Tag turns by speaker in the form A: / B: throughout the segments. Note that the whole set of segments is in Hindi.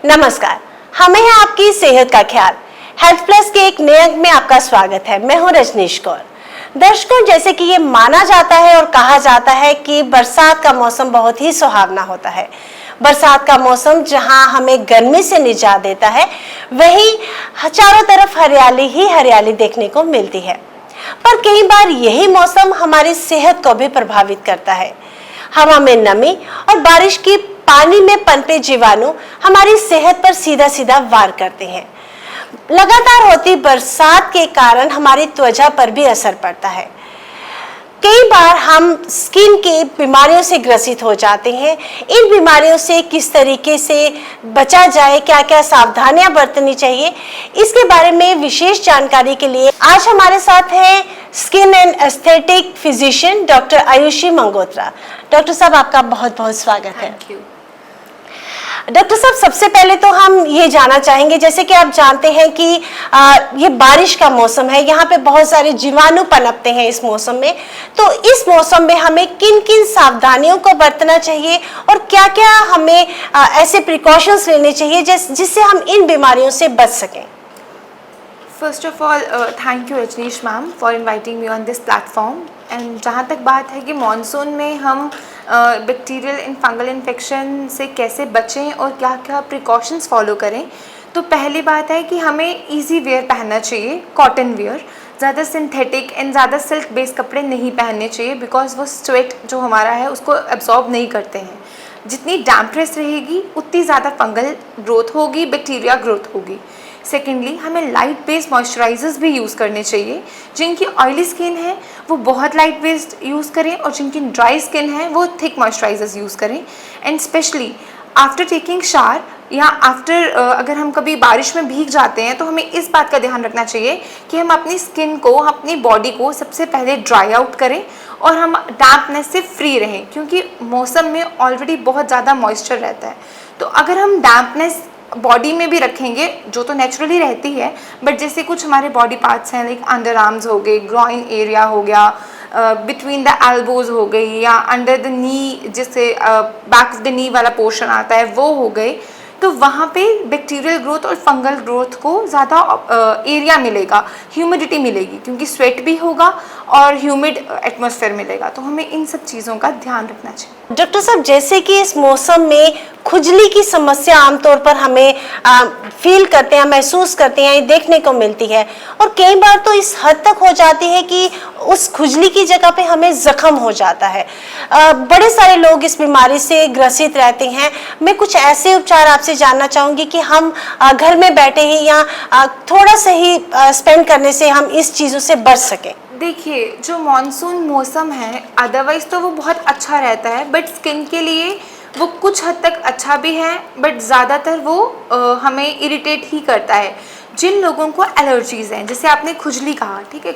A: नमस्कार, हमें है आपकी सेहत का ख्याल। हेल्थ प्लस के एक नए अंक में आपका स्वागत है। मैं हूं रजनीश कौर। दर्शकों, जैसे कि ये माना जाता है और कहा जाता है कि बरसात का मौसम बहुत ही सुहावना होता है। बरसात का मौसम जहां हमें गर्मी से निजात देता है, वहीं चारों तरफ हरियाली ही हरियाली देखने को मिलती है। पर कई बार यही मौसम हमारी सेहत को भी प्रभावित करता है। हवा में नमी और बारिश की पानी में पनपे जीवाणु हमारी सेहत पर सीधा सीधा वार करते हैं। लगातार होती बरसात के कारण हमारी त्वचा पर भी असर पड़ता है। कई बार हम स्किन की बीमारियों से ग्रसित हो जाते हैं। इन बीमारियों से किस तरीके से बचा जाए, क्या क्या सावधानियां बरतनी चाहिए, इसके बारे में विशेष जानकारी के लिए आज हमारे साथ हैं skin and aesthetic physician doctor Ayushi Mangotra. Doctor साहब, आपका बहुत बहुत स्वागत है।
B: Thank you.
A: डॉक्टर साहब, सबसे पहले तो हम ये जानना चाहेंगे, जैसे कि आप जानते हैं कि ये बारिश का मौसम है, यहाँ पे बहुत सारे जीवाणु पनपते हैं इस मौसम में। तो इस मौसम में हमें किन किन सावधानियों को बरतना चाहिए और क्या क्या हमें ऐसे प्रिकॉशंस लेने चाहिए जिससे हम इन बीमारियों से बच सकें?
B: First of all thank you Rajneesh ma'am for inviting me on this platform. And जहाँ तक बात है कि मॉनसून में हम बैक्टीरियल एंड फंगल इन्फेक्शन से कैसे बचें और क्या क्या प्रिकॉशंस फॉलो करें, तो पहली बात है कि हमें इजी वेयर पहनना चाहिए, कॉटन वेयर। ज़्यादा सिंथेटिक एंड ज़्यादा सिल्क बेस्ड कपड़े नहीं पहनने चाहिए, बिकॉज वो स्वेट जो हमारा है उसको एब्जॉर्ब नहीं करते हैं। जितनी डैम्पनेस रहेगी उतनी ज़्यादा फंगल ग्रोथ होगी, बैक्टीरिया ग्रोथ होगी। सेकेंडली, हमें लाइट बेस्ड मॉइस्चराइजर्स भी यूज़ करने चाहिए। जिनकी ऑयली स्किन है वो बहुत लाइट बेस्ड यूज़ करें और जिनकी ड्राई स्किन है वो थिक मॉइस्चराइजर्स यूज़ करें। And specially after taking shower या आफ्टर अगर हम कभी बारिश में भीग जाते हैं तो हमें इस बात का ध्यान रखना चाहिए कि हम अपनी स्किन को, अपनी बॉडी को सबसे पहले ड्राई आउट करें और हम डैम्पनेस से फ्री रहें, क्योंकि मौसम में ऑलरेडी बहुत ज़्यादा मॉइस्चर रहता है। तो अगर हम डैम्पनेस बॉडी में भी रखेंगे, जो तो नेचुरली रहती है, बट जैसे कुछ हमारे बॉडी पार्ट्स हैं, लाइक अंडर आर्म्स हो गए, ग्रॉइन एरिया हो गया, बिटवीन द एल्बोज हो गई, या अंडर द नी, जिससे बैक ऑफ द नी वाला पोर्शन आता है, वो हो गए, तो वहाँ पे बैक्टीरियल ग्रोथ और फंगल ग्रोथ को ज़्यादा एरिया मिलेगा, ह्यूमिडिटी मिलेगी, क्योंकि स्वेट भी होगा और ह्यूमिड एटमॉस्फेयर मिलेगा। तो हमें इन सब चीज़ों का ध्यान रखना चाहिए।
A: डॉक्टर साहब, जैसे कि इस मौसम में खुजली की समस्या आमतौर पर हमें फील करते हैं, महसूस करते हैं, देखने को मिलती है, और कई बार तो इस हद तक हो जाती है कि उस खुजली की जगह पे हमें जख्म हो जाता है। बड़े सारे लोग इस बीमारी से ग्रसित रहते हैं। मैं कुछ ऐसे उपचार आपसे जानना चाहूँगी कि हम घर में बैठे ही या थोड़ा सा ही स्पेंड करने से हम इस चीज़ों से बच सकें।
B: देखिए, जो मॉनसून मौसम है अदरवाइज़ तो वो बहुत अच्छा रहता है, बट स्किन के लिए वो कुछ हद तक अच्छा भी है, बट ज़्यादातर वो हमें इरिटेट ही करता है। जिन लोगों को एलर्जीज़ हैं, जैसे आपने खुजली कहा, ठीक है,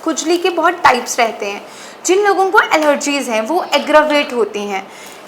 B: खुजली के बहुत टाइप्स रहते हैं। जिन लोगों को एलर्जीज़ हैं वो एग्रावेट होती हैं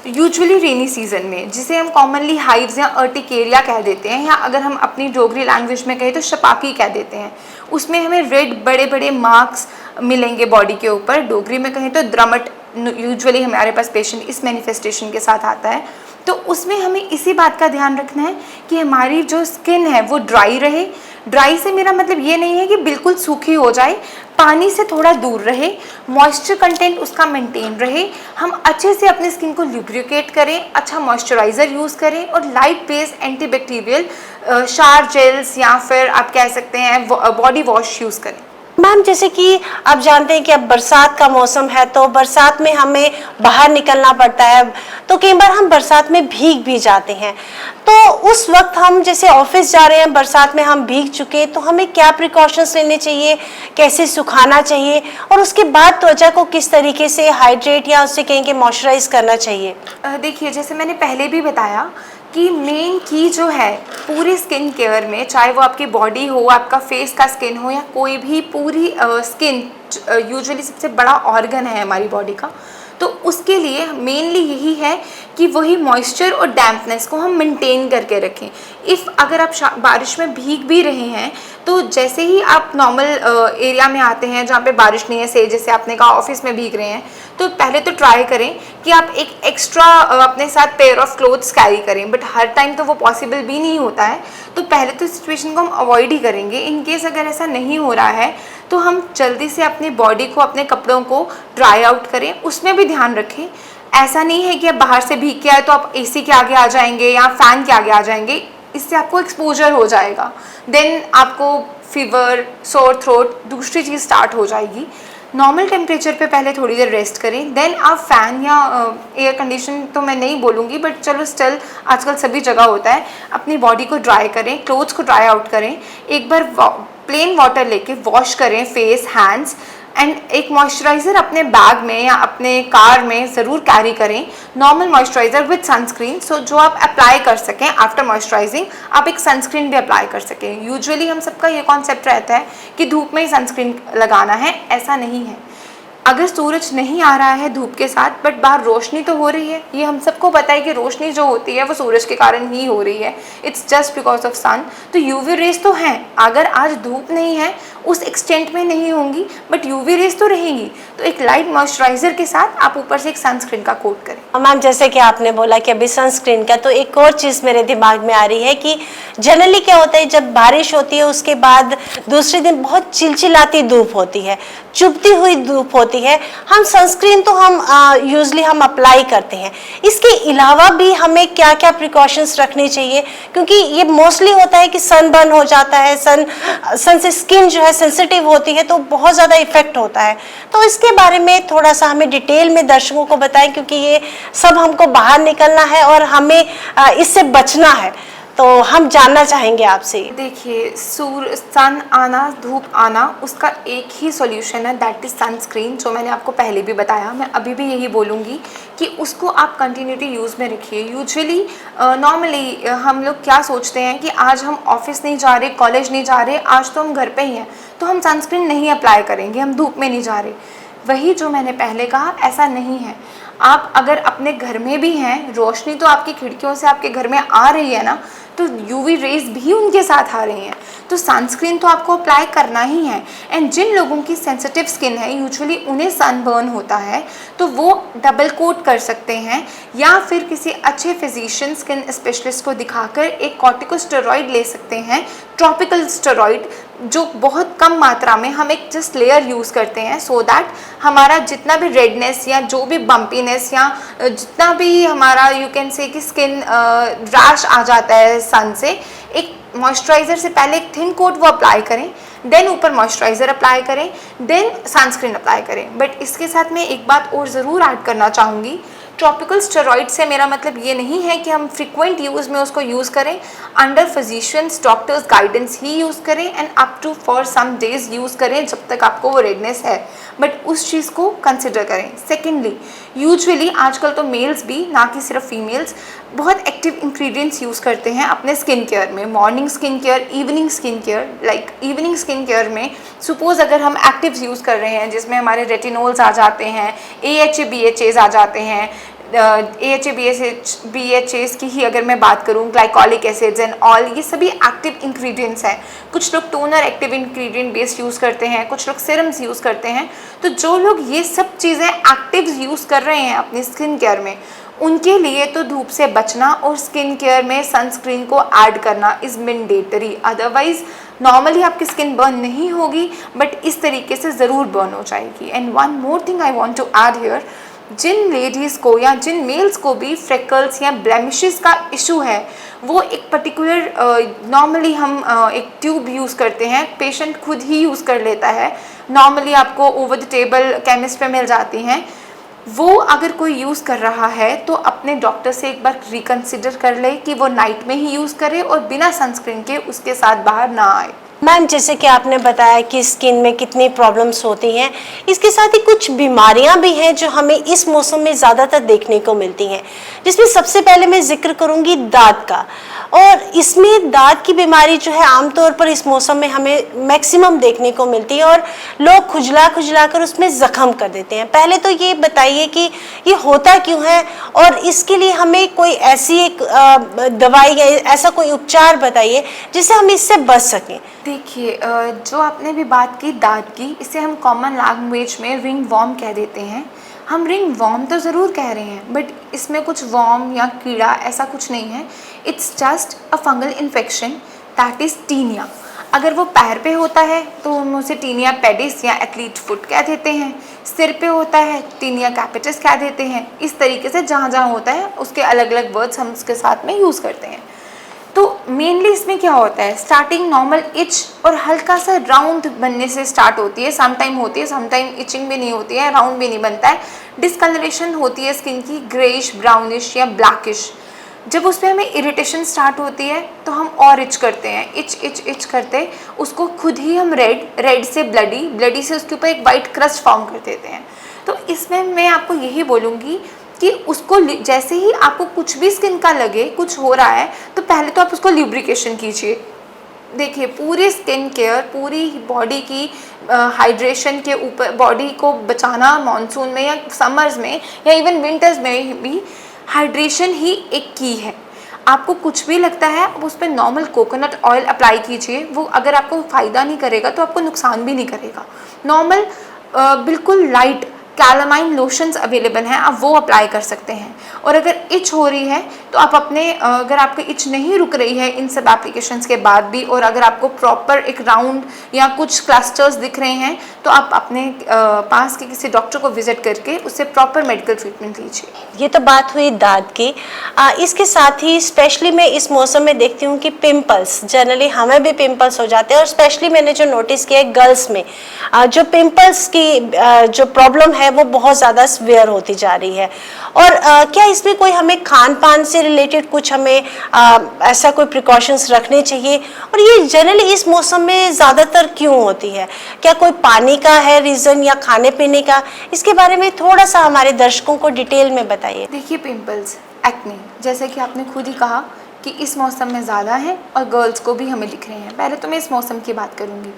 B: यूजुअली रेनी सीजन में, जिसे हम कॉमनली हाइव्स या अर्टिकेरिया कह देते हैं, या अगर हम अपनी डोगरी लैंग्वेज में कहें तो शपाकी कह देते हैं। उसमें हमें रेड बड़े बड़े मार्क्स मिलेंगे बॉडी के ऊपर। डोगरी में कहें तो द्रमट यूजुअली हमारे पास पेशेंट इस मैनिफेस्टेशन के साथ आता है। तो उसमें हमें इसी बात का ध्यान रखना है कि हमारी जो स्किन है वो ड्राई रहे। ड्राई से मेरा मतलब ये नहीं है कि बिल्कुल सूखी हो जाए, पानी से थोड़ा दूर रहे, मॉइस्चर कंटेंट उसका मेंटेन रहे। हम अच्छे से अपनी स्किन को लुब्रिकेट करें, अच्छा मॉइस्चराइज़र यूज़ करें और light based antibacterial shower gels या फिर आप कह सकते हैं बॉडी वॉश यूज़ करें।
A: मैम, जैसे कि आप जानते हैं कि अब बरसात का मौसम है, तो बरसात में हमें बाहर निकलना पड़ता है, तो कई बार हम बरसात में भीग भी जाते हैं। तो उस वक्त हम जैसे ऑफिस जा रहे हैं, बरसात में हम भीग चुके, तो हमें क्या प्रिकॉशंस लेने चाहिए, कैसे सुखाना चाहिए, और उसके बाद त्वचा को किस तरीके से हाइड्रेट या उससे कहेंगे मॉइस्चराइज करना चाहिए?
B: देखिए, जैसे मैंने पहले भी बताया कि मेन की जो है पूरी स्किन केयर में, चाहे वो आपकी बॉडी हो, आपका फेस का स्किन हो, या कोई भी पूरी स्किन, यूजुअली सबसे बड़ा ऑर्गन है हमारी बॉडी का, तो उसके लिए मेनली यही है कि वही मॉइस्चर और डैम्पनेस को हम मेंटेन करके रखें। अगर आप बारिश में भीग भी रहे हैं तो जैसे ही आप नॉर्मल एरिया में आते हैं जहाँ पे बारिश नहीं है, से जैसे आपने कहा ऑफिस में भीग रहे हैं, तो पहले तो ट्राई करें कि आप एक एक्स्ट्रा अपने साथ पेयर ऑफ क्लोथ्स कैरी करें, बट हर टाइम तो वो पॉसिबल भी नहीं होता है। तो पहले तो सिचुएशन को हम अवॉइड ही करेंगे। इन केस अगर ऐसा नहीं हो रहा है तो हम जल्दी से अपनी बॉडी को, अपने कपड़ों को ड्राई आउट करें, उसमें भी ध्यान रखें। ऐसा नहीं है कि आप बाहर से भीग के आए तो आप एसी के आगे आ जाएंगे या फैन के आगे आ जाएंगे, इससे आपको एक्सपोजर हो जाएगा, देन आपको फीवर, सोर थ्रोट, दूसरी चीज़ स्टार्ट हो जाएगी। नॉर्मल टेम्परेचर पे पहले थोड़ी देर रेस्ट करें, देन आप फ़ैन या एयर कंडीशन तो मैं नहीं बोलूँगी, बट चलो स्टिल आजकल सभी जगह होता है, अपनी बॉडी को ड्राई करें, क्लोथ्स को ड्राई आउट करें, एक बार प्लेन वाटर लेके वॉश करें फेस, हैंड्स, एंड एक मॉइस्चराइज़र अपने बैग में या अपने कार में ज़रूर कैरी करें, नॉर्मल मॉइस्चराइज़र विद सनस्क्रीन, सो जो आप अप्लाई कर सकें आफ्टर मॉइस्चराइजिंग, आप एक सनस्क्रीन भी अप्लाई कर सकें। यूजुअली हम सबका ये कॉन्सेप्ट रहता है कि धूप में ही सनस्क्रीन लगाना है, ऐसा नहीं है। अगर सूरज नहीं आ रहा है धूप के साथ बट बाहर रोशनी तो हो रही है, ये हम सबको पता है कि रोशनी जो होती है वो सूरज के कारण ही हो रही है, इट्स जस्ट बिकॉज ऑफ सन। तो यूवी रेज तो हैं, अगर आज धूप नहीं है उस एक्सटेंट में नहीं होंगी बट यूवी रेज तो रहेंगी, तो एक लाइट मॉइस्चराइजर के साथ आप ऊपर से एक सनस्क्रीन का कोट करें।
A: मैम जैसे कि आपने बोला कि अभी सनस्क्रीन का, तो एक और चीज़ मेरे दिमाग में आ रही है कि जनरली क्या होता है जब बारिश होती है उसके बाद दूसरे दिन बहुत चिलचिलाती धूप होती है, चुभती हुई धूप होती है, हम सनस्क्रीन तो हम यूजली हम अप्लाई करते हैं। इसके अलावा भी हमें क्या क्या प्रिकॉशंस रखनी चाहिए, क्योंकि ये मोस्टली होता है कि सन बर्न हो जाता है, सन से स्किन जो है सेंसिटिव होती है तो बहुत ज़्यादा इफेक्ट होता है। तो इसके बारे में थोड़ा सा हमें डिटेल में दर्शकों को बताएं, क्योंकि ये सब हमको बाहर निकलना है और हमें इससे बचना है, तो हम जानना चाहेंगे आपसे।
B: देखिए, सन आना, धूप आना, उसका एक ही सॉल्यूशन है, दैट इज़ सनस्क्रीन, जो मैंने आपको पहले भी बताया। मैं अभी भी यही बोलूँगी कि उसको आप कंटिन्यूटी यूज़ में रखिए। यूजुअली नॉर्मली हम लोग क्या सोचते हैं कि आज हम ऑफिस नहीं जा रहे, कॉलेज नहीं जा रहे, आज तो हम घर पे ही हैं, तो हम सनस्क्रीन नहीं अप्लाई करेंगे, हम धूप में नहीं जा रहे। वही जो मैंने पहले कहा, ऐसा नहीं है। आप अगर अपने घर में भी हैं, रोशनी तो आपकी खिड़कियों से आपके घर में आ रही है ना, तो यूवी रेज भी उनके साथ आ रही हैं, तो सनस्क्रीन तो आपको अप्लाई करना ही है। एंड जिन लोगों की सेंसिटिव स्किन है, यूजुअली उन्हें सनबर्न होता है, तो वो डबल कोट कर सकते हैं या फिर किसी अच्छे फिजिशियन, स्किन स्पेशलिस्ट को दिखाकर एक कॉर्टिकोस्टेरॉइड ले सकते हैं, ट्रॉपिकल स्टेरॉइड, जो बहुत कम मात्रा में हम एक जस्ट लेयर यूज़ करते हैं, सो दैट हमारा जितना भी रेडनेस या जो भी बम्पीनेस या जितना भी हमारा यू कैन से कि स्किन रैश आ जाता है सन से, एक मॉइस्चराइज़र से पहले एक थिन कोट वो अप्लाई करें, देन ऊपर मॉइस्चराइज़र अप्लाई करें, देन सनस्क्रीन अप्लाई करें। बट इसके साथ मैं एक बात और ज़रूर ऐड करना चाहूँगी, ट्रॉपिकल स्टेरॉइड से मेरा मतलब ये नहीं है कि हम फ्रिक्वेंट यूज़ में उसको यूज़ करें, अंडर फिजिशियंस, डॉक्टर्स गाइडेंस ही यूज़ करें and up to for some days use करें जब तक आपको वो रेडनेस है, बट उस चीज़ को कंसिडर करें। सेकेंडली, यूजुअली आजकल तो मेल्स भी, ना कि सिर्फ फीमेल्स, बहुत एक्टिव इंग्रेडिएंट्स यूज़ करते हैं अपने स्किन केयर में, morning skin care, evening skin care. Like evening skin care में सपोज अगर हम एक्टिव्स यूज़ कर रहे हैं जिसमें हमारे रेटिनोल्स आ जाते हैं, AHA BHAs आ जाते हैं, AHA BHAs की ही अगर मैं बात करूँ, ग्लाइकोलिक एसिड्स एंड ऑल, ये सभी एक्टिव इंग्रेडिएंट्स हैं। कुछ लोग toner active ingredient based use करते हैं, कुछ लोग सीरम्स यूज़ करते हैं। तो जो लोग ये सब चीज़ें एक्टिव्स यूज़ कर रहे हैं अपनी स्किन केयर में, उनके लिए तो धूप से बचना और स्किन केयर में सनस्क्रीन को ऐड करना इज़ मैंडेटरी। अदरवाइज नॉर्मली आपकी स्किन बर्न नहीं होगी, बट इस तरीके से ज़रूर बर्न हो जाएगी। And one more thing I want to add here, जिन लेडीज़ को या जिन मेल्स को भी फ्रेकल्स या ब्लेमिशेस का इशू है, वो एक पर्टिकुलर नॉर्मली हम एक ट्यूब यूज़ करते हैं, पेशेंट खुद ही यूज़ कर लेता है, नॉर्मली आपको ओवर द टेबल केमिस्ट पे मिल जाती हैं। वो अगर कोई यूज़ कर रहा है तो अपने डॉक्टर से एक बार रिकन्सिडर कर ले कि वो नाइट में ही यूज़ करे और बिना सनस्क्रीन के उसके साथ बाहर ना आए।
A: मैम जैसे कि आपने बताया कि स्किन में कितनी प्रॉब्लम्स होती हैं, इसके साथ ही कुछ बीमारियां भी हैं जो हमें इस मौसम में ज़्यादातर देखने को मिलती हैं, जिसमें सबसे पहले मैं जिक्र करूंगी दांत का। और इसमें दांत की बीमारी जो है आमतौर पर इस मौसम में हमें मैक्सिमम देखने को मिलती है और लोग खुजला खुजला कर उसमें जख्म कर देते हैं। पहले तो ये बताइए कि ये होता क्यों है और इसके लिए हमें कोई ऐसी एक दवाई या ऐसा कोई उपचार बताइए जिससे हम इससे बच सकें।
B: देखिए, जो आपने भी बात की दांत की, इसे हम कॉमन लैंग्वेज में रिंग वॉर्म कह देते हैं। हम रिंग वॉर्म तो ज़रूर कह रहे हैं, बट इसमें कुछ वॉर्म या कीड़ा ऐसा कुछ नहीं है। It's just a fungal infection that is tinea. अगर वो पैर पे होता है तो हम उसे टीनिया पेडिस या एथलीट फुट कह देते हैं। सिर पे होता है टीनिया कैपिटस कह देते हैं। इस तरीके से जहाँ जहाँ होता है उसके अलग अलग वर्ड्स हम उसके साथ में यूज़ करते हैं। तो मेनली इसमें क्या होता है, स्टार्टिंग नॉर्मल इच और हल्का सा राउंड बनने से स्टार्ट होती है। सम टाइम होती है, सम टाइम इचिंग भी नहीं होती है, राउंड भी नहीं बनता है। डिस्कलरेशन होती है स्किन की, ग्रेइश, ब्राउनिश या ब्लैकिश। जब उसमें हमें इरिटेशन स्टार्ट होती है तो हम और इच करते हैं, इच इच इच करते उसको खुद ही हम रेड से ब्लडी से उसके ऊपर एक वाइट क्रस्ट फॉर्म कर देते हैं। तो इसमें मैं आपको यही बोलूँगी कि उसको जैसे ही आपको कुछ भी स्किन का लगे कुछ हो रहा है तो पहले तो आप उसको ल्यूब्रिकेशन कीजिए। देखिए, पूरी स्किन केयर, पूरी बॉडी की हाइड्रेशन के ऊपर, बॉडी को बचाना मॉनसून में या समर्स में या इवन विंटर्स में भी हाइड्रेशन ही एक की है। आपको कुछ भी लगता है आप उस पर नॉर्मल कोकोनट ऑयल अप्लाई कीजिए। वो अगर आपको फ़ायदा नहीं करेगा तो आपको नुकसान भी नहीं करेगा। नॉर्मल बिल्कुल लाइट कैलामाइन लोशंस अवेलेबल हैं, आप वो अप्लाई कर सकते हैं। और अगर इच हो रही है तो आप अगर आपको इच नहीं रुक रही है इन सब एप्लीकेशंस के बाद भी, और अगर आपको प्रॉपर एक राउंड या कुछ क्लस्टर्स दिख रहे हैं तो आप अपने पास के किसी डॉक्टर को विजिट करके उससे प्रॉपर मेडिकल ट्रीटमेंट लीजिए।
A: ये तो बात हुई दांत की। इसके साथ ही स्पेशली मैं इस मौसम में देखती हूँ कि पिंपल्स, जनरली हमें भी पिंपल्स हो जाते हैं और स्पेशली मैंने जो नोटिस किया है गर्ल्स में जो पिंपल्स की जो प्रॉब्लम है वो बहुत ज़्यादा सीवियर होती जा रही है। और क्या इसमें कोई हमें खान पान से रिलेटेड कुछ हमें ऐसा कोई प्रिकॉशंस रखने चाहिए? और ये जनरली इस मौसम में ज़्यादातर क्यों होती है? क्या कोई पानी का है रीज़न या खाने पीने का? इसके बारे में थोड़ा सा हमारे दर्शकों को डिटेल में बताइए।
B: देखिए, पिंपल्स, एक्ने, जैसे कि आपने खुद ही कहा कि इस मौसम में ज़्यादा है और गर्ल्स को भी हमें दिख रहे हैं। पहले तो मैं इस मौसम की बात करूँगी।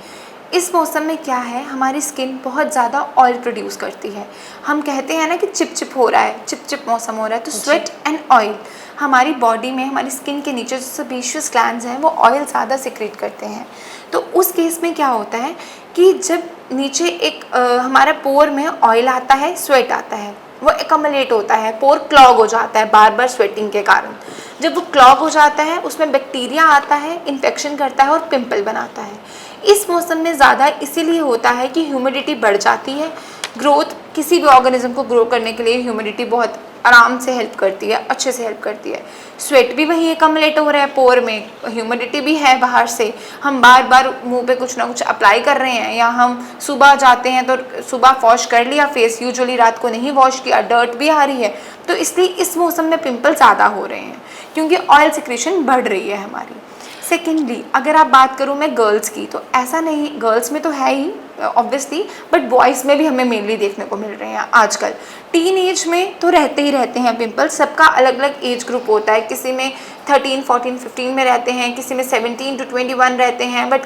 B: इस मौसम में क्या है, हमारी स्किन बहुत ज़्यादा ऑयल प्रोड्यूस करती है। हम कहते हैं ना कि चिप हो रहा है, चिप मौसम हो रहा है, तो स्वेट एंड ऑयल हमारी बॉडी में, हमारी स्किन के नीचे जो सेबेशियस ग्लैंड्स हैं वो ऑयल ज़्यादा सिक्रेट करते हैं। तो उस केस में क्या होता है कि जब नीचे एक हमारा पोर में ऑयल आता है, स्वेट आता है, वो एकमलेट होता है, पोर क्लॉग हो जाता है बार बार स्वेटिंग के कारण। जब वो क्लॉग हो जाता है उसमें बैक्टीरिया आता है, इन्फेक्शन करता है और पिंपल बनाता है। इस मौसम में ज़्यादा इसीलिए होता है कि ह्यूमिडिटी बढ़ जाती है। ग्रोथ, किसी भी ऑर्गेनिज्म को ग्रो करने के लिए ह्यूमिडिटी बहुत आराम से हेल्प करती है, अच्छे से हेल्प करती है। स्वेट भी वही एकमलेट हो रहा है पोर में, ह्यूमिडिटी भी है बाहर से, हम बार बार मुंह पे कुछ ना कुछ अप्लाई कर रहे हैं, या हम सुबह जाते हैं तो सुबह वॉश कर लिया फेस, यूजुअली रात को नहीं वॉश किया, डर्ट भी आ रही है। तो इसलिए इस मौसम में पिंपल ज़्यादा हो रहे हैं क्योंकि ऑयल सिक्रेशन बढ़ रही है हमारी। सेकेंडली, अगर आप बात करूँ मैं गर्ल्स की, तो ऐसा नहीं, गर्ल्स में तो है ही ऑब्वियसली, बट बॉयज़ में भी हमें मेनली देखने को मिल रहे हैं आजकल। टीन एज में तो रहते ही रहते हैं पिंपल्स, सबका अलग अलग एज ग्रुप होता है। किसी में 13, 14, 15 में रहते हैं, किसी में 17 to 21 रहते हैं, बट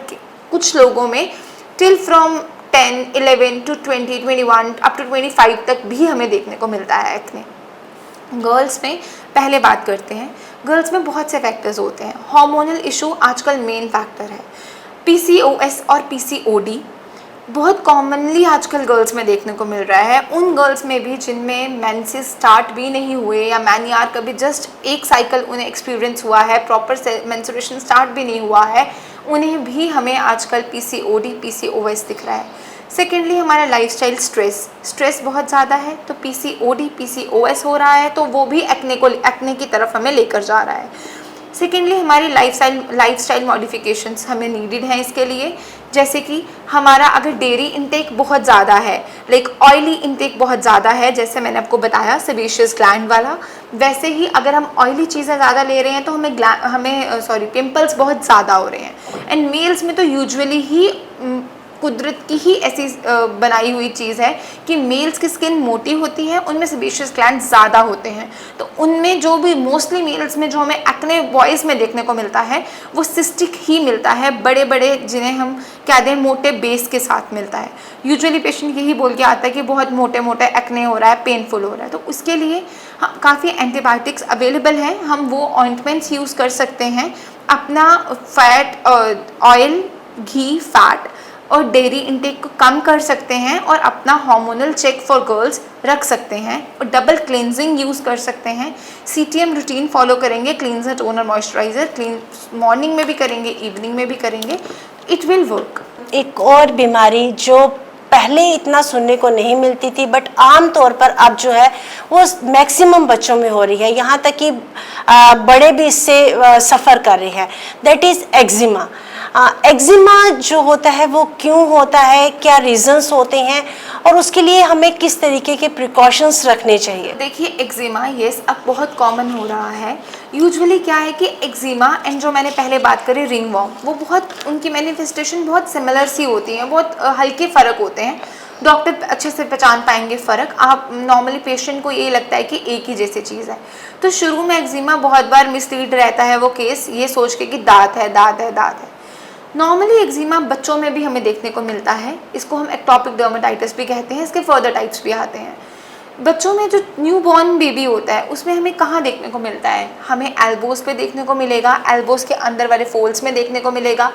B: कुछ लोगों में till from 10, 11 to 20, 21 up to 25 तक भी हमें देखने को मिलता है एक्ने। गर्ल्स में पहले बात करते हैं, गर्ल्स में बहुत से फैक्टर्स होते हैं। हार्मोनल इशू आजकल मेन फैक्टर है। PCOS और PCOD बहुत कॉमनली आजकल गर्ल्स में देखने को मिल रहा है। उन गर्ल्स में भी जिनमें मेंसेस स्टार्ट भी नहीं हुए या मैनियार कभी जस्ट एक साइकिल उन्हें एक्सपीरियंस हुआ है, प्रॉपर मेंस्ट्रुएशन स्टार्ट भी नहीं हुआ है, उन्हें भी हमें आजकल PCOD, PCOS दिख रहा है। सेकेंडली, हमारा लाइफस्टाइल स्ट्रेस बहुत ज़्यादा है, तो PCOD, PCOS हो रहा है, तो वो भी एक्ने की तरफ हमें लेकर जा रहा है। सेकेंडली, हमारी लाइफस्टाइल मॉडिफिकेशंस हमें नीडेड हैं इसके लिए, जैसे कि हमारा अगर डेयरी इंटेक बहुत ज़्यादा है, लाइक ऑयली इंटेक बहुत ज़्यादा है, जैसे मैंने आपको बताया सेबेशियस ग्लैंड वाला, वैसे ही अगर हम ऑयली चीज़ें ज़्यादा ले रहे हैं तो हमें पिंपल्स बहुत ज़्यादा हो रहे हैं। एंड मेल्स में तो यूजुअली ही कुदरत की ही ऐसी बनाई हुई चीज़ है कि मेल्स की स्किन मोटी होती है, उनमें सेबेशियस ग्लैंड ज़्यादा होते हैं। तो उनमें जो भी मोस्टली मेल्स में जो हमें एक्ने बॉयज़ में देखने को मिलता है वो सिस्टिक ही मिलता है, बड़े बड़े जिन्हें हम क्या दें मोटे बेस के साथ मिलता है। यूजुअली पेशेंट यही बोल के आता है कि बहुत मोटे मोटे एक्ने हो रहा है, पेनफुल हो रहा है। तो उसके लिए काफ़ी एंटीबायोटिक्स अवेलेबल हैं, हम वो ऑइंटमेंट्स यूज़ कर सकते हैं। अपना फैट, ऑयल, घी, फैट और डेयरी इंटेक को कम कर सकते हैं और अपना हार्मोनल चेक फॉर गर्ल्स रख सकते हैं और डबल क्लेंजिंग यूज़ कर सकते हैं। CTM रूटीन फॉलो करेंगे, cleanser, toner, moisturiser, clean morning में भी करेंगे, इवनिंग में भी करेंगे, इट विल वर्क।
A: एक और बीमारी जो पहले इतना सुनने को नहीं मिलती थी बट आम तौर पर अब जो है वो मैक्सिमम बच्चों में हो रही है, यहाँ तक कि बड़े भी इससे सफ़र कर रहे हैं, दैट इज़ एक्जिमा। एक्जिमा जो होता है वो क्यों होता है, क्या रीजंस होते हैं और उसके लिए हमें किस तरीके के प्रिकॉशंस रखने चाहिए?
B: देखिए एक्जिमा यस अब बहुत कॉमन हो रहा है। यूजुअली क्या है कि एक्जिमा एंड जो मैंने पहले बात करी रिंगवॉर्म, वो बहुत उनकी मैनिफेस्टेशन बहुत सिमिलर सी होती हैं, बहुत हल्के फ़र्क होते हैं। डॉक्टर अच्छे से पहचान पाएंगे फ़र्क। आप नॉर्मली पेशेंट को ये लगता है कि एक ही जैसी चीज़ है। तो शुरू में एक्जिमा बहुत बार मिसलीड रहता है वो केस, ये सोच के कि दांत है दांत है दांत है। नॉर्मली एक्जिमा बच्चों में भी हमें देखने को मिलता है, इसको हम एक्टोपिक डर्मेटाइटिस भी कहते हैं, इसके फर्दर टाइप्स भी आते हैं। बच्चों में जो न्यू बॉर्न बेबी होता है उसमें हमें कहाँ देखने को मिलता है, हमें एल्बोज़ पे देखने को मिलेगा, एल्बोज़ के अंदर वाले फोल्ड्स में देखने को मिलेगा।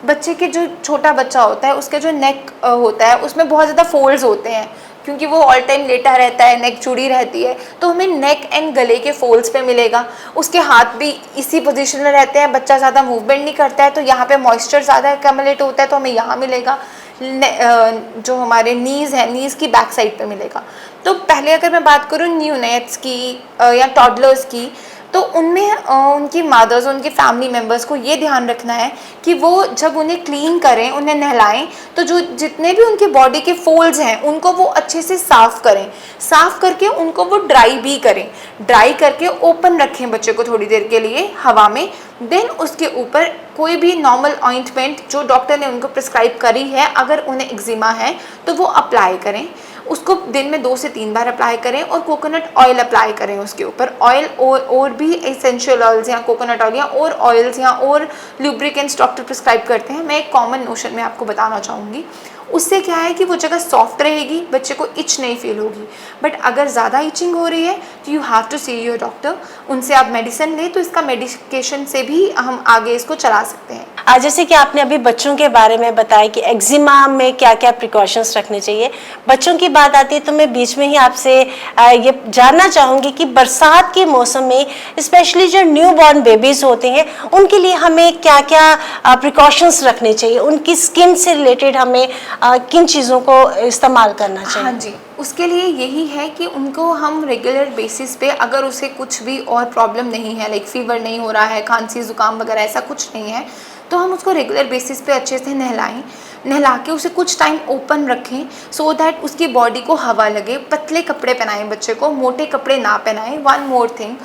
B: बच्चे के जो छोटा बच्चा होता है उसके जो नेक होता है उसमें बहुत ज़्यादा फोल्ड्स होते हैं, क्योंकि वो ऑल टाइम लेटा रहता है, नेक जुड़ी रहती है, तो हमें नेक एंड गले के फोल्ड्स पे मिलेगा। उसके हाथ भी इसी पोजीशन में रहते हैं, बच्चा ज़्यादा मूवमेंट नहीं करता है, तो यहाँ पे मॉइस्चर ज़्यादा एक्यूमुलेट होता है तो हमें यहाँ मिलेगा। जो हमारे नीज़ हैं, नीज़ की बैक साइड पे मिलेगा। तो पहले अगर मैं बात करूँ न्यूनेट्स की या टॉडलर्स की, तो उनमें उनकी मदर्स, उनके फैमिली मेम्बर्स को ये ध्यान रखना है कि वो जब उन्हें क्लीन करें, उन्हें नहलाएं, तो जो जितने भी उनके बॉडी के फोल्ड्स हैं उनको वो अच्छे से साफ़ करें, साफ़ करके उनको वो ड्राई भी करें, ड्राई करके ओपन रखें बच्चे को थोड़ी देर के लिए हवा में। देन उसके ऊपर कोई भी नॉर्मल ऑइंटमेंट जो डॉक्टर ने उनको प्रिस्क्राइब करी है, अगर उन्हें एक्जिमा है तो वो अप्लाई करें। उसको दिन में 2 से 3 बार अप्लाई करें और कोकोनट ऑयल अप्लाई करें उसके ऊपर। ऑयल और भी एसेंशियल ऑयल्स या कोकोनट ऑयल या और ऑयल्स या और लुब्रिकेंट्स डॉक्टर प्रिस्क्राइब करते हैं। मैं एक कॉमन नोशन में आपको बताना चाहूँगी, उससे क्या है कि वो जगह सॉफ्ट रहेगी, बच्चे को इच नहीं फील होगी। बट अगर ज़्यादा इचिंग हो रही है तो you have to see your doctor, उनसे आप मेडिसिन लें, तो इसका मेडिकेशन से भी हम आगे इसको चला सकते हैं।
A: जैसे कि आपने अभी बच्चों के बारे में बताया कि एक्जिमा में क्या क्या प्रिकॉशंस रखने चाहिए, बच्चों की बात आती है तो मैं बीच में ही आपसे ये जानना चाहूँगी कि बरसात के मौसम में स्पेशली जो न्यू बॉर्न बेबीज़ होते हैं उनके लिए हमें क्या क्या प्रिकॉशंस रखने चाहिए, उनकी स्किन से रिलेटेड हमें किन चीज़ों को इस्तेमाल करना चाहिए?
B: हाँ जी, उसके लिए यही है कि उनको हम रेगुलर बेसिस पे, अगर उसे कुछ भी और प्रॉब्लम नहीं है, लाइक फीवर नहीं हो रहा है, खांसी ज़ुकाम वगैरह ऐसा कुछ नहीं है, तो हम उसको रेगुलर बेसिस पे अच्छे से नहलाएं, नहला के उसे कुछ टाइम ओपन रखें सो दैट उसकी बॉडी को हवा लगे। पतले कपड़े पहनाएं बच्चे को, मोटे कपड़े ना पहनाएं। वन मोर थिंग,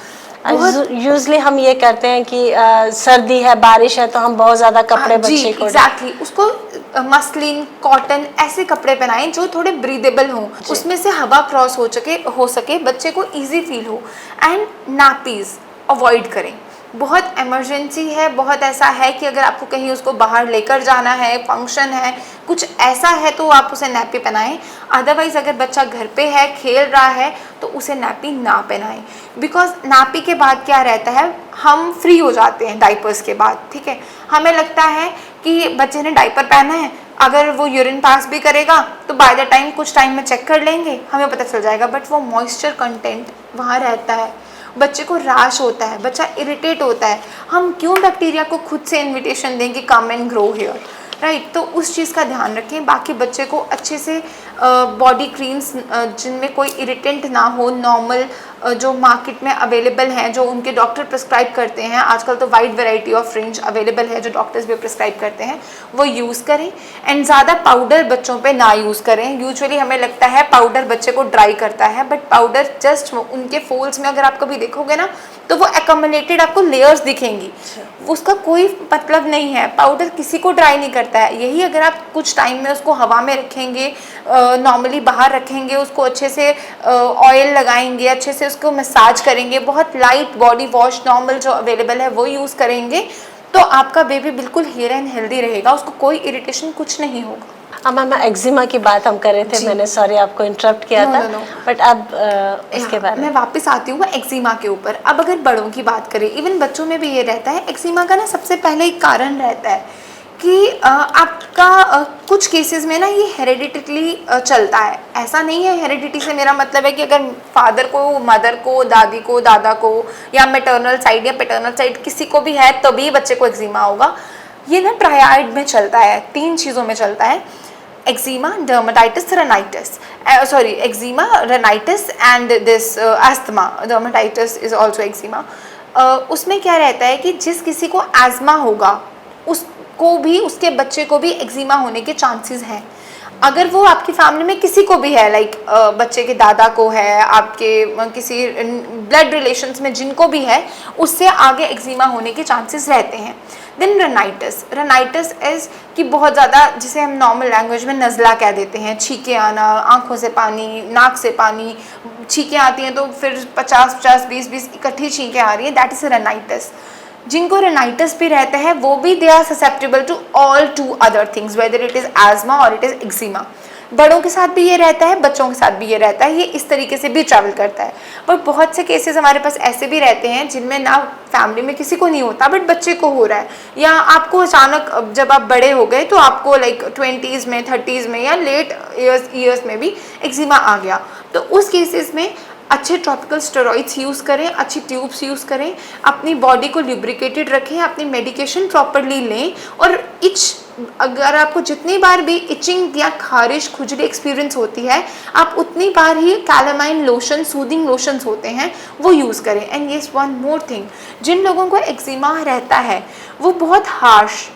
A: यूजली हम ये करते हैं कि सर्दी है, बारिश है, तो हम बहुत ज़्यादा कपड़े बच्चे को
B: एग्जैक्टली उसको मसलिन, कॉटन ऐसे कपड़े पहनाएं जो थोड़े ब्रीदेबल हों, उसमें से हवा क्रॉस हो सके, बच्चे को इजी फील हो। एंड नैपीज़ अवॉइड करें। बहुत इमरजेंसी है, बहुत ऐसा है कि अगर आपको कहीं उसको बाहर लेकर जाना है, फंक्शन है, कुछ ऐसा है, तो आप उसे नैपी पहनाएं। अदरवाइज़ अगर बच्चा घर पे है, खेल रहा है, तो उसे नैपी ना पहनाएं। बिकॉज नैपी के बाद क्या रहता है, हम फ्री हो जाते हैं डाइपर्स के बाद, ठीक है। हमें लगता है कि बच्चे ने डाइपर पहना है, अगर वो यूरिन पास भी करेगा तो बाय द टाइम कुछ टाइम में चेक कर लेंगे, हमें पता चल जाएगा। बट वो मॉइस्चर कंटेंट वहाँ रहता है, बच्चे को रैश होता है, बच्चा इरिटेट होता है। हम क्यों बैक्टीरिया को खुद से इन्विटेशन दें कि come and grow here, right. तो उस चीज़ का ध्यान रखें। बाकी बच्चे को अच्छे से बॉडी क्रीम्स जिनमें कोई इरिटेंट ना हो, नॉर्मल जो मार्केट में अवेलेबल हैं, जो उनके डॉक्टर प्रिस्क्राइब करते हैं, आजकल तो wide variety of range available है जो डॉक्टर्स भी प्रिस्क्राइब करते हैं, वो यूज़ करें। एंड ज़्यादा पाउडर बच्चों पे ना यूज़ करें। यूजुअली हमें लगता है पाउडर बच्चे को ड्राई करता है, बट पाउडर जस्ट उनके फोल्ड्स में अगर आप कभी देखोगे ना तो वो एकम्युलेटेड आपको लेयर्स दिखेंगी, उसका कोई मतलब नहीं है। पाउडर किसी को ड्राई नहीं करता है। यही अगर आप कुछ टाइम में उसको हवा में रखेंगे, नॉर्मली बाहर रखेंगे, उसको अच्छे से ऑयल लगाएंगे, अच्छे से उसको मसाज करेंगे, बहुत लाइट बॉडी वॉश नॉर्मल जो अवेलेबल है वो यूज़ करेंगे, तो आपका बेबी बिल्कुल हेयर एंड हेल्दी रहेगा, उसको कोई इरिटेशन कुछ नहीं होगा।
A: मैम एक्जिमा की बात हम कर रहे थे, मैंने सॉरी आपको इंटरप्ट किया था, बट अब उसके बारे में
B: मैं वापस आती हूँ एक्जिमा के ऊपर। अब अगर बड़ों की बात करें, इवन बच्चों में भी ये रहता है। एक्जिमा का ना सबसे पहले एक कारण रहता है कि आपका कुछ केसेस में ना ये हेरिडिटली चलता है। ऐसा नहीं है, हेरिडिटी से मेरा मतलब है कि अगर फादर को, मदर को, दादी को, दादा को, या मैटरनल साइड या पैटर्नल साइड किसी को भी है तभी बच्चे को एक्जिमा होगा। ये ना ट्रायड में चलता है, 3 चीज़ों में चलता है, eczema, dermatitis, rhinitis, sorry eczema, rhinitis and this asthma, dermatitis is also eczema. उसमें क्या रहता है कि जिस किसी को एज़मा होगा उसको भी, उसके बच्चे को भी एक्जिमा होने के चांसेस हैं। अगर वो आपकी फैमिली में किसी को भी है, लाइक बच्चे के दादा को है, आपके किसी ब्लड रिलेशंस में जिनको भी है, उससे आगे एक्जिमा होने के चांसेस रहते हैं। देन रेनाइटिस, रेनाइटिस इज़ कि बहुत ज़्यादा, जिसे हम नॉर्मल लैंग्वेज में नज़ला कह देते हैं, छींकें आना, आँखों से पानी, नाक से पानी, छींकें आती हैं तो फिर 50-50, 20-20 इकट्ठी छींकें आ रही हैं, दैट इज़ रेनाइटिस। जिनको रेनाइटिस भी रहता है वो भी they are susceptible to all 2 other things, whether it is asthma और इट इज़ एक्जिमा। बड़ों के साथ भी ये रहता है, बच्चों के साथ भी ये रहता है, ये इस तरीके से भी ट्रैवल करता है। पर बहुत से केसेस हमारे पास ऐसे भी रहते हैं जिनमें ना फैमिली में किसी को नहीं होता बट बच्चे को हो रहा है, या आपको अचानक जब आप बड़े हो गए तो आपको लाइक 20s में, 30s में या लेट ईयर्स में भी एक्जिमा आ गया। तो उस केसेस में अच्छे टॉपिकल स्टेरॉइड्स यूज़ करें, अच्छी ट्यूब्स यूज़ करें, अपनी बॉडी को लुब्रिकेटेड रखें, अपनी मेडिकेशन प्रॉपरली लें। और अगर आपको जितनी बार भी इचिंग या खारिश, खुजली एक्सपीरियंस होती है, आप उतनी बार ही कैलामाइन लोशन, सूदिंग लोशंस होते हैं, वो यूज़ करें। And yes, one more thing, जिन लोगों को एक्जिमा रहता है वो बहुत हार्श,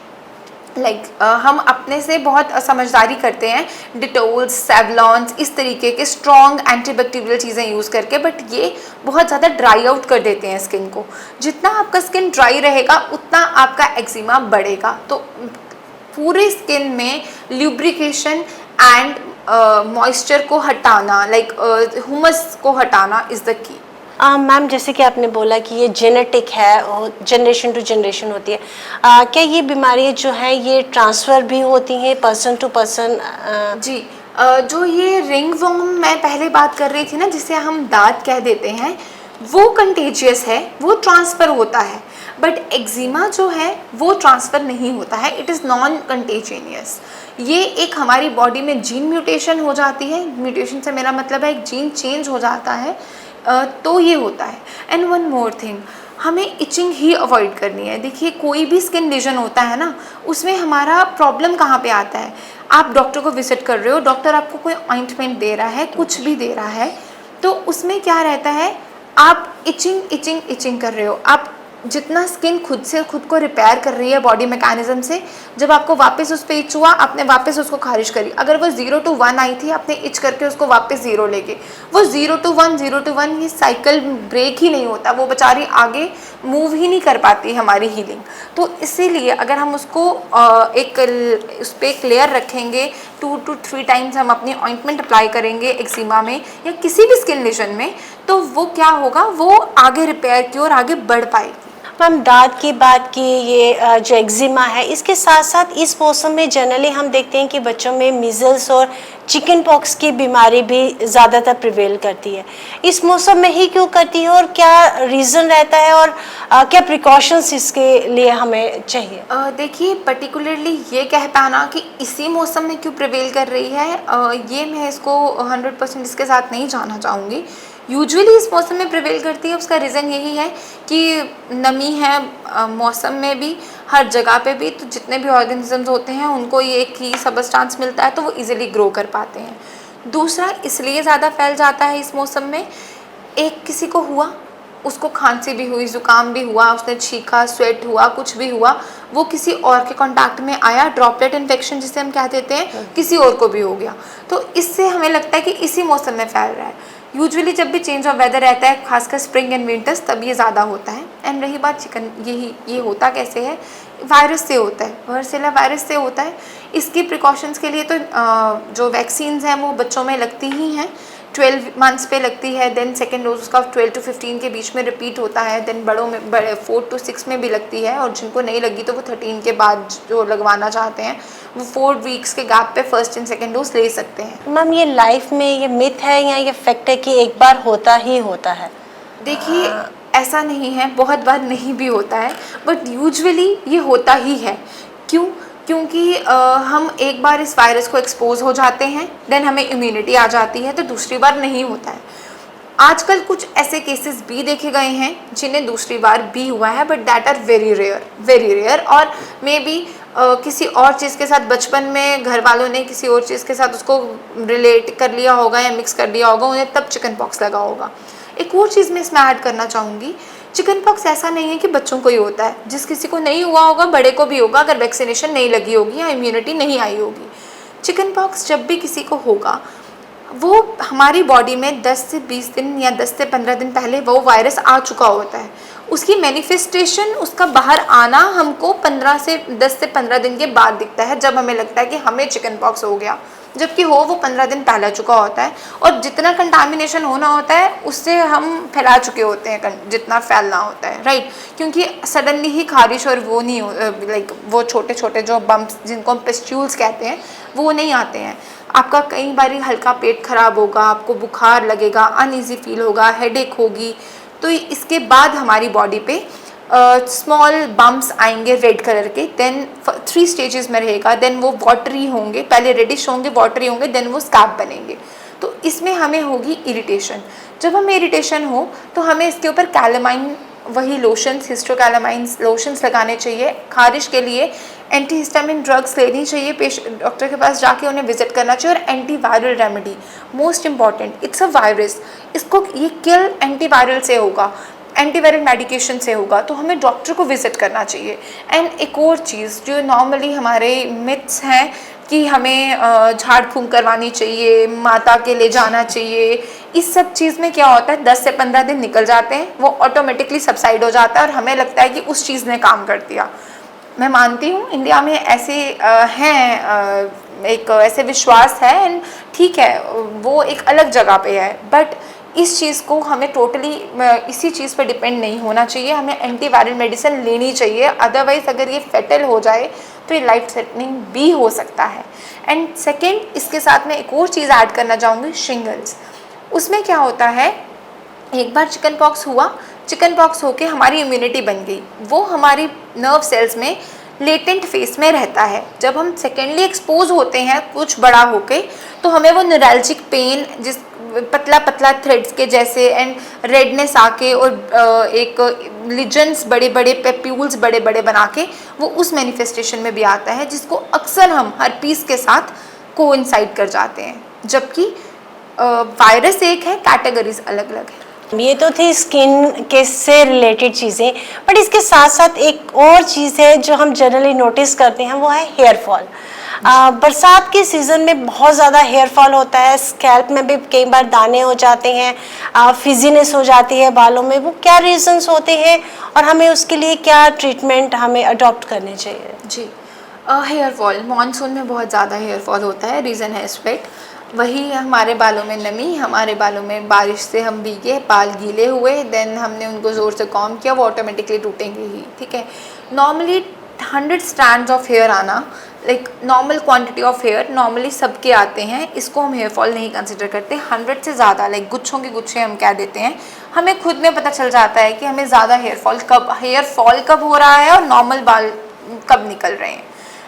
B: हम अपने से बहुत समझदारी करते हैं, डिटोल्स, सेवलॉन्स, इस तरीके के स्ट्रॉन्ग एंटीबैक्टीरियल चीज़ें यूज़ करके, बट ये बहुत ज़्यादा ड्राई आउट कर देते हैं स्किन को। जितना आपका स्किन ड्राई रहेगा उतना आपका एक्जिमा बढ़ेगा। तो पूरे स्किन में ल्यूब्रिकेशन एंड मॉइस्चर को हटाना, ह्यूमस को हटाना इज़ द की।
A: मैम जैसे कि आपने बोला कि ये जेनेटिक है और जनरेशन टू जनरेशन होती है, क्या ये बीमारियाँ जो हैं ये ट्रांसफ़र भी होती हैं पर्सन टू पर्सन?
B: जी, जो ये रिंग वर्म मैं पहले बात कर रही थी ना, जिसे हम दांत कह देते हैं, वो कंटेजियस है, वो ट्रांसफ़र होता है। बट एक्जिमा जो है वो ट्रांसफ़र नहीं होता है, इट इज़ नॉन कंटेजियस। ये एक हमारी बॉडी में जीन म्यूटेशन हो जाती है, म्यूटेशन से मेरा मतलब है एक जीन चेंज हो जाता है, तो ये होता है। एंड वन मोर थिंग, हमें इचिंग ही अवॉइड करनी है। देखिए, कोई भी स्किन लीजन होता है ना, उसमें हमारा प्रॉब्लम कहाँ पे आता है, आप डॉक्टर को विजिट कर रहे हो, डॉक्टर आपको कोई ऑइंटमेंट दे रहा है, कुछ भी दे रहा है, तो उसमें क्या रहता है, आप इचिंग कर रहे हो। आप जितना स्किन खुद से खुद को रिपेयर कर रही है बॉडी मैकेनिज्म से, जब आपको वापस उस पर इच हुआ, आपने वापस उसको खारिज करी। अगर वो 0 to 1 आई थी, आपने इच करके उसको वापस 0 लेके, वो 0 to 1 ये साइकिल ब्रेक ही नहीं होता, वो बेचारी आगे मूव ही नहीं कर पाती हमारी हीलिंग। तो इसीलिए अगर हम उसको उस पर एक लेयर रखेंगे, 2 to 3 टाइम्स हम अपनी ऑइंटमेंट अप्लाई करेंगे एक्जिमा में या किसी भी स्किन लेशन में, तो वो क्या होगा, वो आगे रिपेयर की और आगे बढ़ पाएगी।
A: मैम दांत की बात की, ये जो एक्जिमा है, इसके साथ साथ इस मौसम में जनरली हम देखते हैं कि बच्चों में मीजल्स और चिकन पॉक्स की बीमारी भी ज़्यादातर प्रिवेल करती है। इस मौसम में ही क्यों करती है और क्या रीज़न रहता है और क्या प्रिकॉशंस इसके लिए हमें चाहिए?
B: देखिए, पर्टिकुलरली ये कह पाना कि इसी मौसम में क्यों प्रिवेल कर रही है, ये मैं इसको 100% इसके साथ नहीं जाना चाहूँगी। यूजुअली इस मौसम में प्रिवेल करती है, उसका रीज़न यही है कि नमी है मौसम में भी, हर जगह पे भी, तो जितने भी ऑर्गेनिजम्स होते हैं उनको ये एक ही सबस्टांस मिलता है, तो वो इजीली ग्रो कर पाते हैं। दूसरा, इसलिए ज़्यादा फैल जाता है इस मौसम में एक किसी को हुआ, उसको खांसी भी हुई, ज़ुकाम भी हुआ, उसने छींका, स्वेट हुआ, कुछ भी हुआ, वो किसी और के कांटेक्ट में आया, ड्रॉपलेट इन्फेक्शन जिसे हम कह देते हैं, किसी और को भी हो गया। तो इससे हमें लगता है कि इसी मौसम में फैल रहा है। यूजुअली जब भी चेंज ऑफ वेदर रहता है, खासकर स्प्रिंग एंड विंटर्स, तब ये ज़्यादा होता है। एंड रही बात चिकन, ये होता कैसे है, वायरस से होता है, वर्सेला वायरस से होता है। इसकी प्रिकॉशंस के लिए तो जो वैक्सीन्स हैं वो बच्चों में लगती ही हैं, 12 मंथ्स पे लगती है, देन सेकेंड डोज उसका 12 to 15 के बीच में रिपीट होता है, देन बड़ों में 4 to 6 में भी लगती है, और जिनको नहीं लगी तो वो 13 के बाद जो लगवाना चाहते हैं वो 4 वीक्स के गैप पे फर्स्ट एंड सेकेंड डोज ले सकते हैं।
A: मैम ये लाइफ में ये मिथ है या ये फैक्ट है कि एक बार होता ही होता है?
B: देखिए, ऐसा नहीं है, बहुत बार नहीं भी होता है, बट यूजुअली ये होता ही है। क्यों? क्योंकि हम एक बार इस वायरस को एक्सपोज हो जाते हैं, देन हमें इम्यूनिटी आ जाती है, तो दूसरी बार नहीं होता है। आजकल कुछ ऐसे केसेस भी देखे गए हैं जिन्हें दूसरी बार भी हुआ है, but that are very rare. और मे बी किसी और चीज़ के साथ बचपन में घर वालों ने किसी और चीज़ के साथ उसको रिलेट कर लिया होगा या मिक्स कर लिया होगा, उन्हें तब चिकन पॉक्स लगा होगा। एक और चीज़ मैं इसमें ऐड करना चाहूँगी, चिकन पॉक्स ऐसा नहीं है कि बच्चों को ही होता है, जिस किसी को नहीं हुआ होगा बड़े को भी होगा, अगर वैक्सीनेशन नहीं लगी होगी या इम्यूनिटी नहीं आई होगी। चिकन पॉक्स जब भी किसी को होगा, वो हमारी बॉडी में 10 से 20 दिन या 10 से 15 दिन पहले वो वायरस आ चुका होता है। उसकी मैनिफेस्टेशन, उसका बाहर आना हमको 10 से 15 दिन के बाद दिखता है, जब हमें लगता है कि हमें चिकन पॉक्स हो गया, जबकि हो वो 15 दिन पहले चुका होता है। और जितना कंटामिनेशन होना होता है उससे हम फैला चुके होते हैं, जितना फैलना होता है, राइट। क्योंकि सडनली ही खारिश और वो नहीं वो छोटे छोटे जो बम्प्स जिनको हम पिस्ट्यूल्स कहते हैं वो नहीं आते हैं। आपका कई बार हल्का पेट खराब होगा, आपको बुखार लगेगा, अनईजी फील होगा, हेडेक होगी, तो इसके बाद हमारी बॉडी पे स्मॉल बम्प्स आएंगे रेड कलर के, देन 3 स्टेजेस में रहेगा, देन वो वाटरी होंगे, पहले रेडिश होंगे, वाटरी होंगे, देन वो स्कैब बनेंगे। तो इसमें हमें होगी इरिटेशन। जब हमें इरिटेशन हो तो हमें इसके ऊपर कैलामाइन, वही लोशंस, हिस्टोकैलामाइन लोशंस लगाने चाहिए। खारिश के लिए एंटीहिस्टामिन ड्रग्स लेनी चाहिए, डॉक्टर के पास जाके उन्हें विजिट करना चाहिए। और antiviral remedy most important, it's a virus, इसको ये किल एंटीवायरल से होगा, एंटीवायरल मेडिकेशन से होगा, तो हमें डॉक्टर को विजिट करना चाहिए। एंड एक और चीज़ जो नॉर्मली हमारे मिथ्स हैं कि हमें झाड़ फूंक करवानी चाहिए, माता के ले जाना चाहिए, इस सब चीज़ में क्या होता है, 10 से 15 दिन निकल जाते हैं, वो ऑटोमेटिकली सबसाइड हो जाता है और हमें लगता है कि उस चीज़ ने काम कर दिया। मैं मानती हूँ इंडिया में ऐसे हैं, एक ऐसे विश्वास है, एंड ठीक है, वो एक अलग जगह पे है, बट इस चीज़ को हमें टोटली इसी चीज़ पे डिपेंड नहीं होना चाहिए। हमें एंटीवायरल मेडिसिन लेनी चाहिए, अदरवाइज़ अगर ये फेटल हो जाए तो ये लाइफ थ्रेटनिंग भी हो सकता है। एंड सेकेंड, इसके साथ में एक और चीज़ ऐड करना चाहूँगी, शिंगल्स। उसमें क्या होता है, एक बार चिकन पॉक्स हुआ, चिकन पॉक्स होके हमारी इम्यूनिटी बन गई, वो हमारी नर्व सेल्स में लेटेंट फेस में रहता है। जब हम सेकेंडली एक्सपोज होते हैं कुछ बड़ा होके, तो हमें वो न्यूरैल्जिक पेन, जिस पतला पतला थ्रेड्स के जैसे, एंड रेडनेस आके, और एक लिजन्स बड़े बड़े, पेप्यूल्स बड़े बड़े बना के, वो उस मैनिफेस्टेशन में भी आता है, जिसको अक्सर हम हर पीस के साथ कोइंसाइड कर जाते हैं। जबकि वायरस एक है, कैटेगरीज अलग अलग है।
A: ये तो थी स्किन के से रिलेटेड चीज़ें, बट इसके साथ साथ एक और चीज़ है जो हम जनरली नोटिस करते हैं, वो है हेयर फॉल। बरसात के सीज़न में बहुत ज़्यादा हेयर फॉल होता है, स्कैल्प में भी कई बार दाने हो जाते हैं, फिजीनेस हो जाती है बालों में। वो क्या रीजंस होते हैं और हमें उसके लिए क्या ट्रीटमेंट हमें अडॉप्ट करने चाहिए?
B: जी, हेयर फॉल मानसून में बहुत ज़्यादा हेयर फॉल होता है, रीज़न है स्वेट। वही हमारे बालों में नमी, हमारे बालों में बारिश से हम भीगे, बाल गीले हुए, देन हमने उनको ज़ोर से कॉम्ब किया, वो ऑटोमेटिकली टूटेंगे ही, ठीक है। नॉर्मली 100 स्ट्रैंड्स ऑफ हेयर आना, like normal quantity of hair normally सबके आते हैं, इसको हम हेयर फॉल नहीं कंसिडर करते। 100 से ज़्यादा, लाइक गुच्छों के गुच्छे हम कह देते हैं, हमें खुद में पता चल जाता है कि हमें ज़्यादा हेयर फॉल कब हो रहा है और नॉर्मल बाल कब निकल रहे हैं,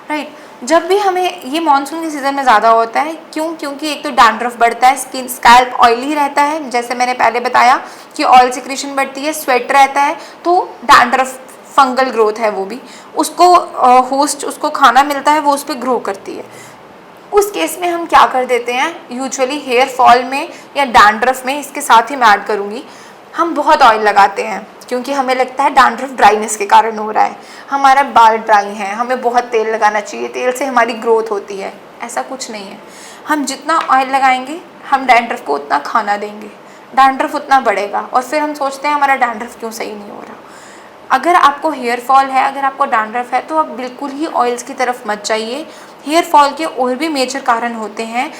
B: राइट। जब भी हमें ये मानसून के सीज़न में ज़्यादा होता है, क्योंकि एक तो डैंड्रफ बढ़ता है, स्कैल्प ऑयली रहता है, जैसे मैंने पहले बताया कि ऑयल सिक्रीशन बढ़ती है, स्वेट रहता है, तो डैंड्रफ फंगल ग्रोथ है, वो भी उसको होस्ट उसको खाना मिलता है, वो उस पर ग्रो करती है। उस केस में हम क्या कर देते हैं, यूजुअली हेयर फॉल में या डैंड्रफ में, इसके साथ ही मैं ऐड करूँगी, हम बहुत ऑयल लगाते हैं क्योंकि हमें लगता है डैंड्रफ ड्राइनेस के कारण हो रहा है, हमारा बाल ड्राई है, हमें बहुत तेल लगाना चाहिए, तेल से हमारी ग्रोथ होती है। ऐसा कुछ नहीं है। हम जितना ऑयल लगाएंगे हम डैंड्रफ को उतना खाना देंगे, डैंड्रफ उतना बढ़ेगा और फिर हम सोचते हैं हमारा डैंड्रफ क्यों सही नहीं हो रहा। अगर आपको हेयर फॉल है, अगर आपको डैंड्रफ है, तो आप बिल्कुल ही ऑयल्स की तरफ मत जाइए। हेयर फॉल के और भी मेजर कारण होते हैं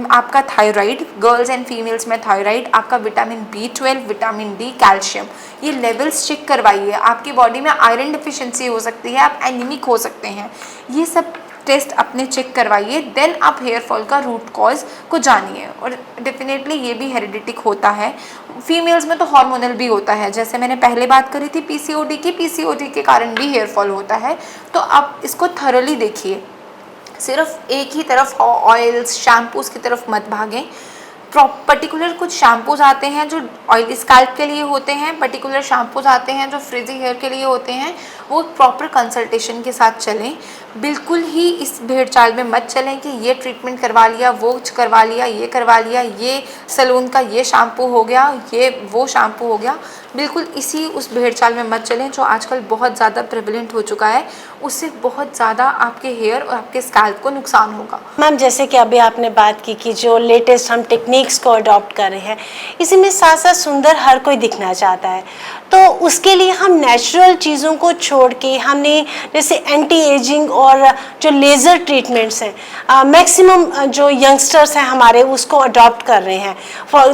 B: आपका थायराइड, गर्ल्स एंड फीमेल्स में थायराइड, आपका vitamin B12, vitamin D, calcium, ये लेवल्स चेक करवाइए। आपकी बॉडी में आयरन डिफिशिएंसी हो सकती है, आप एनीमिक हो सकते हैं, ये सब टेस्ट अपने चेक करवाइए। देन आप हेयर फॉल का रूट कॉज को जानिए। और डेफिनेटली ये भी हेरिडिटिक होता है, फीमेल्स में तो हार्मोनल भी होता है, जैसे मैंने पहले बात करी थी पीसीओडी की, पीसीओडी के कारण भी हेयर फॉल होता है। तो आप इसको थरोली देखिए, सिर्फ एक ही तरफ ऑयल्स शैम्पूज़ की तरफ मत भागें। पर्टिकुलर कुछ शैम्पूज़ आते हैं जो ऑयली स्कैल्प के लिए होते हैं, पर्टिकुलर शैम्पूज़ आते हैं जो फ्रिजी हेयर के लिए होते हैं, वो प्रॉपर कंसल्टेशन के साथ चलें। बिल्कुल ही इस भेड़ चाल में मत चलें कि ये ट्रीटमेंट करवा लिया, वो करवा लिया, ये करवा लिया, ये सैलून का ये शैम्पू हो गया, ये वो शैम्पू हो गया। बिल्कुल इसी उस भेड़ चाल में मत चलें जो आजकल बहुत ज़्यादा प्रेवलेंट हो चुका है, उससे बहुत ज़्यादा आपके हेयर और आपके स्कैल्प को नुकसान होगा।
A: मैम, जैसे कि अभी आपने बात की कि जो लेटेस्ट हम टेक्निक्स को अडॉप्ट कर रहे हैं, इसी में साथ साथ सुंदर हर कोई दिखना चाहता है, तो उसके लिए हम नेचुरल चीज़ों को छोड़ के हमने जैसे एंटी एजिंग और जो लेज़र ट्रीटमेंट्स हैं, मैक्सिमम जो यंगस्टर्स हैं हमारे उसको अडॉप्ट कर रहे हैं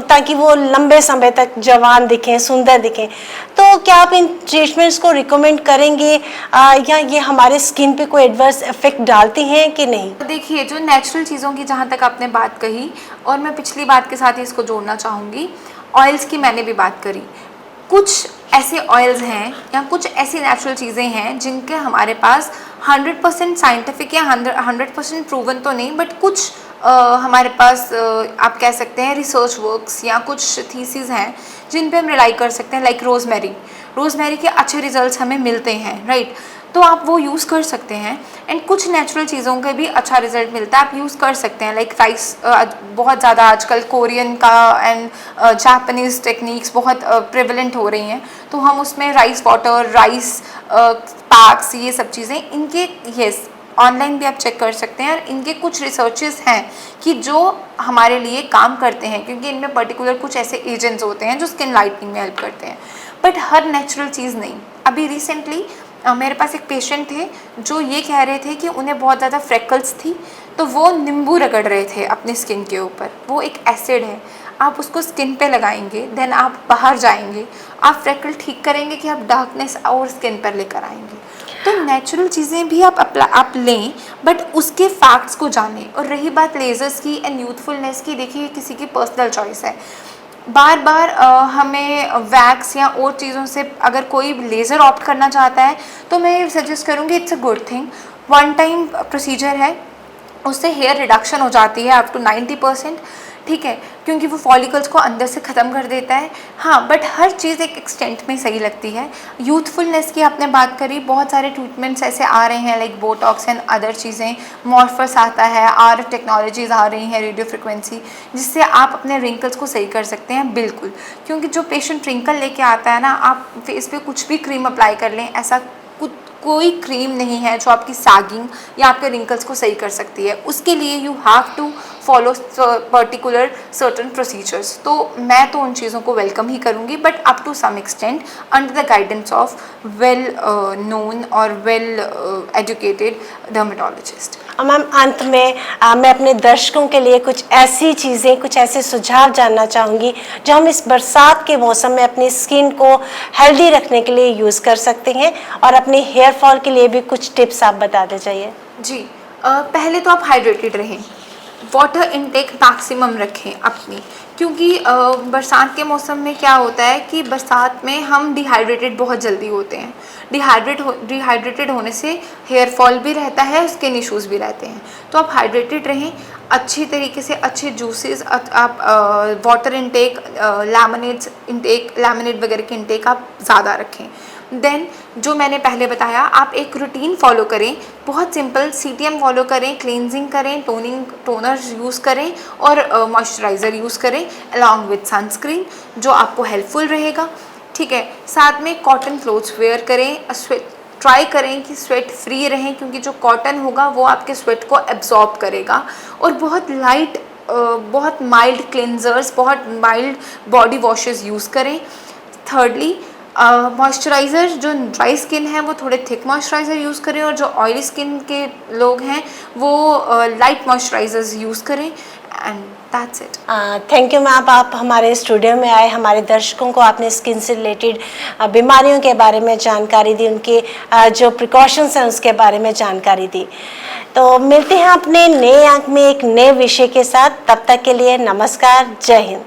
A: ताकि वो लंबे समय तक जवान दिखें, सुंदर दिखें। तो क्या आप इन ट्रीटमेंट्स को रिकमेंड करेंगे या ये हमारे स्किन पे कोई एडवर्स इफेक्ट डालती हैं कि नहीं?
B: देखिए, जो नेचुरल चीज़ों की जहाँ तक आपने बात कही, और मैं पिछली बात के साथ ही इसको जोड़ना चाहूँगी, ऑयल्स की मैंने भी बात करी। कुछ ऐसे ऑयल्स हैं या कुछ ऐसी नेचुरल चीज़ें हैं जिनके हमारे पास 100% साइंटिफिक या 100% प्रूवन तो नहीं, बट कुछ हमारे पास आप कह सकते हैं रिसर्च वर्क्स या कुछ थीसिस हैं जिन पे हम रिलाई कर सकते हैं, लाइक रोज़मेरी के अच्छे रिजल्ट्स हमें मिलते हैं, राइट। तो आप वो यूज़ कर सकते हैं। एंड कुछ नेचुरल चीज़ों के भी अच्छा रिजल्ट मिलता है, आप यूज़ कर सकते हैं, लाइक राइस, बहुत ज़्यादा आजकल कोरियन का एंड जापानीज़ टेक्निक्स बहुत प्रेवलेंट हो रही हैं, तो हम उसमें राइस वाटर, राइस पैक्स, ये सब चीज़ें, इनके येस ऑनलाइन भी आप चेक कर सकते हैं। और इनके कुछ रिसर्चेस हैं कि जो हमारे लिए काम करते हैं, क्योंकि इनमें पर्टिकुलर कुछ ऐसे एजेंट्स होते हैं जो स्किन लाइटनिंग में हेल्प करते हैं, बट हर नेचुरल चीज़ नहीं। अभी रिसेंटली मेरे पास एक पेशेंट थे जो ये कह रहे थे कि उन्हें बहुत ज़्यादा फ्रेकल्स थी, तो वो नींबू रगड़ रहे थे अपनी स्किन के ऊपर। वो एक एसिड है, आप उसको स्किन पे लगाएंगे, देन आप बाहर जाएंगे, आप फ्रेकल ठीक करेंगे कि आप डार्कनेस और स्किन पर लेकर आएंगे। तो नेचुरल चीज़ें भी आप लें, बट उसके फैक्ट्स को जानें। और रही बात लेज़र्स की एंड यूथफुलनेस की, देखिए किसी की पर्सनल चॉइस है। बार बार हमें वैक्स या और चीज़ों से अगर कोई लेज़र ऑप्ट करना चाहता है तो मैं सजेस्ट करूँगी it's a good thing. One time procedure है, उससे हेयर रिडक्शन हो जाती है अप टू 90%, ठीक है, क्योंकि वो फॉलिकल्स को अंदर से ख़त्म कर देता है। हाँ, बट हर चीज़ एक एक्सटेंट में सही लगती है। यूथफुलनेस की आपने बात करी, बहुत सारे ट्रीटमेंट्स ऐसे आ रहे हैं लाइक बोटॉक्स एंड अदर चीज़ें, मॉर्फस आता है, RF टेक्नोलॉजीज़ आ रही हैं, रेडियो फ्रिक्वेंसी, जिससे आप अपने रिंकल्स को सही कर सकते हैं। बिल्कुल, क्योंकि जो पेशेंट रिंकल लेके आता है ना, आप फेस पे कुछ भी क्रीम अप्लाई कर लें, ऐसा कोई क्रीम नहीं है जो आपकी सैगिंग या आपके रिंकल्स को सही कर सकती है। उसके लिए you have to follow particular certain procedures. तो मैं तो उन चीज़ों को वेलकम ही करूँगी, but up to some extent under the guidance of well known और वेल एजुकेटेड डर्मेटोलॉजिस्ट।
A: मैम, अंत में मैं अपने दर्शकों के लिए कुछ ऐसी चीज़ें, कुछ ऐसे सुझाव जानना चाहूँगी जो हम इस बरसात के मौसम में अपनी स्किन को हेल्दी रखने के लिए यूज़ कर सकते हैं, और अपने हेयर फॉल के लिए भी कुछ टिप्स आप बताते जाइए।
B: जी, पहले तो आप हाइड्रेटेड रहें, वाटर इनटेक मैक्सिमम रखें अपनी, क्योंकि बरसात के मौसम में क्या होता है कि बरसात में हम डिहाइड्रेटेड बहुत जल्दी होते हैं। डिहाइड्रेटेड होने से हेयर फॉल भी रहता है, स्किन इश्यूज़ भी रहते हैं। तो आप हाइड्रेटेड रहें, अच्छी तरीके से अच्छे जूसेस, आप वाटर इनटेक, लैमिनेट वगैरह के इनटेक आप ज़्यादा रखें। देन जो मैंने पहले बताया, आप एक रूटीन फॉलो करें, बहुत सिंपल CTM फॉलो करें, क्लेंजिंग करें, टोनर यूज़ करें और मॉइस्चराइज़र यूज़ करें अलॉन्ग विथ सनस्क्रीन, जो आपको हेल्पफुल रहेगा। ठीक है, साथ में कॉटन क्लोथ्स वेयर करें, ट्राई करें कि स्वेट फ्री रहें, क्योंकि जो कॉटन होगा वो आपके स्वेट को एब्जॉर्ब करेगा। और बहुत लाइट, बहुत माइल्ड क्लेंजर्स, बहुत माइल्ड बॉडी वॉशेस यूज़ करें। थर्डली, मॉइस्चराइज़र, जो ड्राई स्किन है वो थोड़े थिक मॉइस्चराइज़र यूज़ करें, और जो ऑयली स्किन के लोग हैं वो लाइट मॉइस्चराइज़र्स यूज़ करें, and that's it.
A: Thank you ma'am, आप हमारे स्टूडियो में आए, हमारे दर्शकों को आपने स्किन से रिलेटेड बीमारियों के बारे में जानकारी दी, उनके जो प्रिकॉशंस हैं उसके बारे में जानकारी दी। तो मिलते हैं अपने नए अंक में एक नए विषय के साथ, तब तक के लिए नमस्कार, जय हिंद।